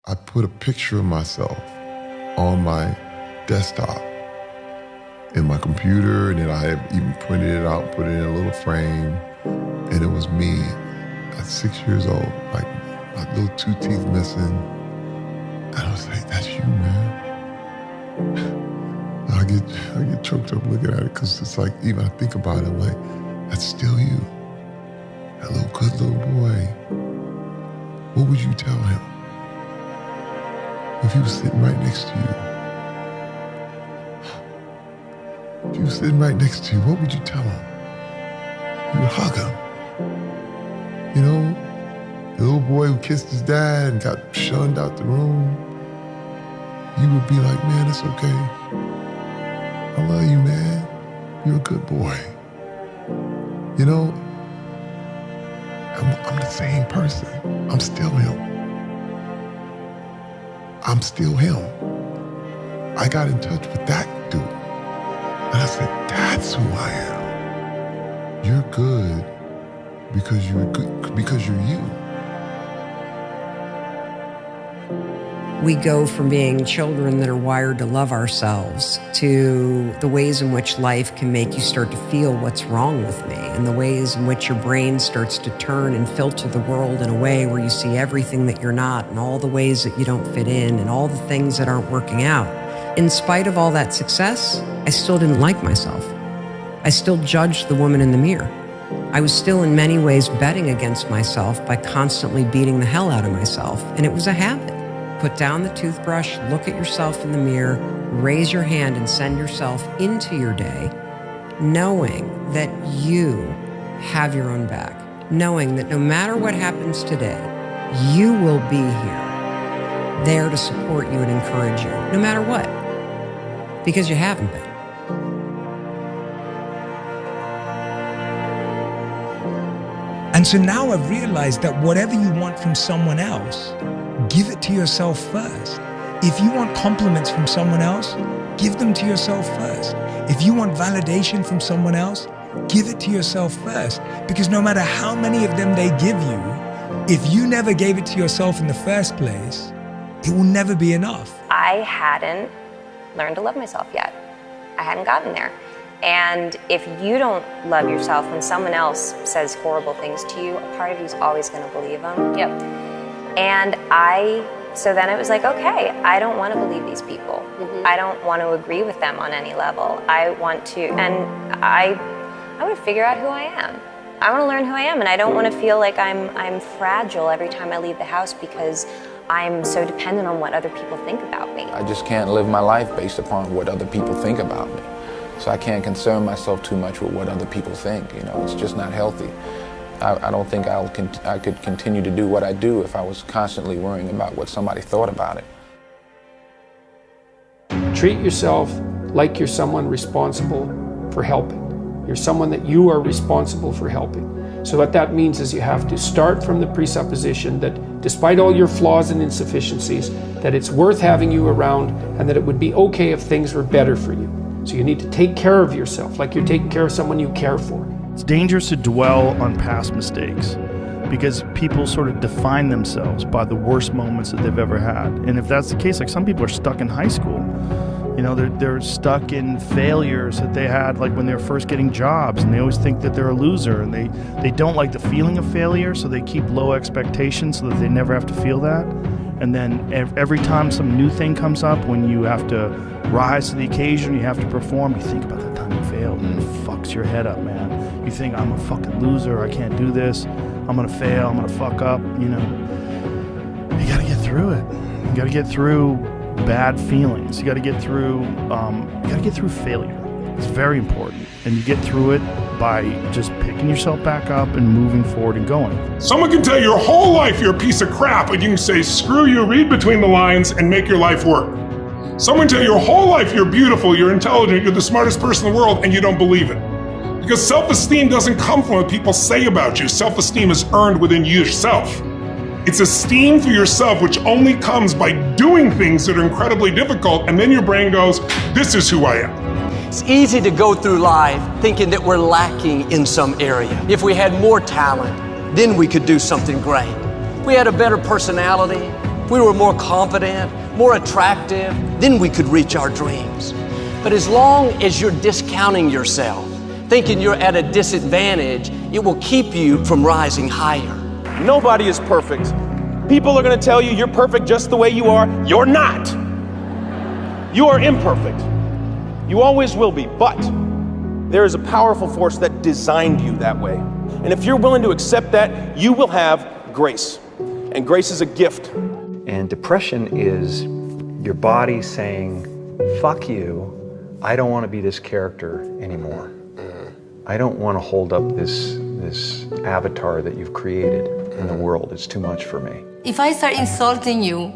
I put a picture of myself on my desktop in my computer, and then I had even printed it out, put it in a little frame, and it was me at 6 years old, like my little 2 teeth missing. And I was like, that's you, man. I get choked up looking at it, because it's like, even I think about it, I'm like, that's still you. That good little boy. What would you tell him if he was sitting right next to you? If he was sitting right next to you, what would you tell him? You would hug him. You know, the little boy who kissed his dad and got shunned out the room. You would be like, man, it's okay. I love you, man. You're a good boy. You know, I'm the same person. I'm still him. I'm still him. I got in touch with that dude. And I said, that's who I am. You're good because you're good, because you're you. We go from being children that are wired to love ourselves to the ways in which life can make you start to feel what's wrong with me, and the ways in which your brain starts to turn and filter the world in a way where you see everything that you're not, and all the ways that you don't fit in, and all the things that aren't working out. In spite of all that success, I still didn't like myself. I still judged the woman in the mirror. I was still in many ways betting against myself by constantly beating the hell out of myself, and it was a habit. Put down the toothbrush, look at yourself in the mirror, raise your hand and send yourself into your day, knowing that you have your own back, knowing that no matter what happens today, you will be here, there to support you and encourage you, no matter what, because you haven't been. And so now I've realized that whatever you want from someone else, give it to yourself first. If you want compliments from someone else, give them to yourself first. If you want validation from someone else, give it to yourself first. Because no matter how many of them they give you, if you never gave it to yourself in the first place, it will never be enough. I hadn't learned to love myself yet. I hadn't gotten there. And if you don't love yourself when someone else says horrible things to you, a part of you is always going to believe them. Yep. And so then it was like, okay, I don't want to believe these people. Mm-hmm. I don't want to agree with them on any level. I want to, and I want to figure out who I am. I want to learn who I am, and I don't want to feel like I'm fragile every time I leave the house because I'm so dependent on what other people think about me. I just can't live my life based upon what other people think about me. So I can't concern myself too much with what other people think. You know, it's just not healthy. I don't think I could continue to do what I do if I was constantly worrying about what somebody thought about it. Treat yourself like you're someone responsible for helping. You're someone that you are responsible for helping. So what that means is you have to start from the presupposition that despite all your flaws and insufficiencies, that it's worth having you around and that it would be okay if things were better for you. So you need to take care of yourself like you're taking care of someone you care for. It's dangerous to dwell on past mistakes because people sort of define themselves by the worst moments that they've ever had. And if that's the case, like some people are stuck in high school. You know, they're stuck in failures that they had like when they were first getting jobs, and they always think that they're a loser, and they don't like the feeling of failure, so they keep low expectations so that they never have to feel that. And then every time some new thing comes up, when you have to rise to the occasion, you have to perform, you think about the time you failed, and it fucks your head up, man. You think, I'm a fucking loser, I can't do this, I'm gonna fail, I'm gonna fuck up, you know. You gotta get through it. You gotta get through bad feelings. You gotta get through failure. It's very important. And you get through it by just picking yourself back up and moving forward and going. Someone can tell you your whole life you're a piece of crap, and you can say, screw you, read between the lines, and make your life work. Someone can tell you your whole life you're beautiful, you're intelligent, you're the smartest person in the world, and you don't believe it. Because self-esteem doesn't come from what people say about you. Self-esteem is earned within yourself. It's esteem for yourself, which only comes by doing things that are incredibly difficult, and then your brain goes, this is who I am. It's easy to go through life thinking that we're lacking in some area. If we had more talent, then we could do something great. If we had a better personality, if we were more confident, more attractive, then we could reach our dreams. But as long as you're discounting yourself, thinking you're at a disadvantage, it will keep you from rising higher. Nobody is perfect. People are going to tell you you're perfect just the way you are. You're not. You are imperfect. You always will be, but there is a powerful force that designed you that way. And if you're willing to accept that, you will have grace. And grace is a gift. And depression is your body saying, fuck you, I don't want to be this character anymore. I don't want to hold up this avatar that you've created in the world. It's too much for me. If I start insulting you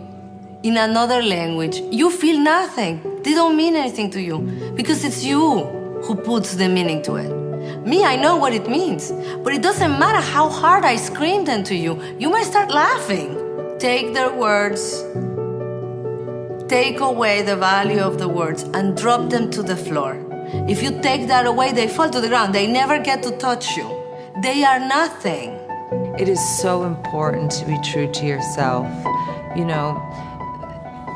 in another language, you feel nothing. They don't mean anything to you because it's you who puts the meaning to it. Me, I know what it means, but it doesn't matter how hard I scream them to you. You might start laughing. Take their words, take away the value of the words and drop them to the floor. If you take that away, they fall to the ground. They never get to touch you. They are nothing. It is so important to be true to yourself. You know,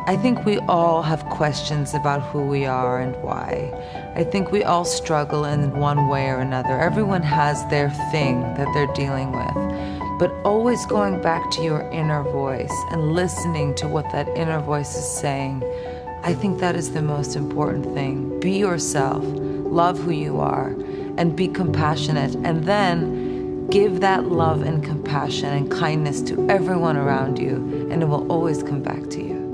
I think we all have questions about who we are and why. I think we all struggle in one way or another. Everyone has their thing that they're dealing with. But always going back to your inner voice and listening to what that inner voice is saying, I think that is the most important thing. Be yourself, love who you are, and be compassionate. And then give that love and compassion and kindness to everyone around you, and it will always come back to you.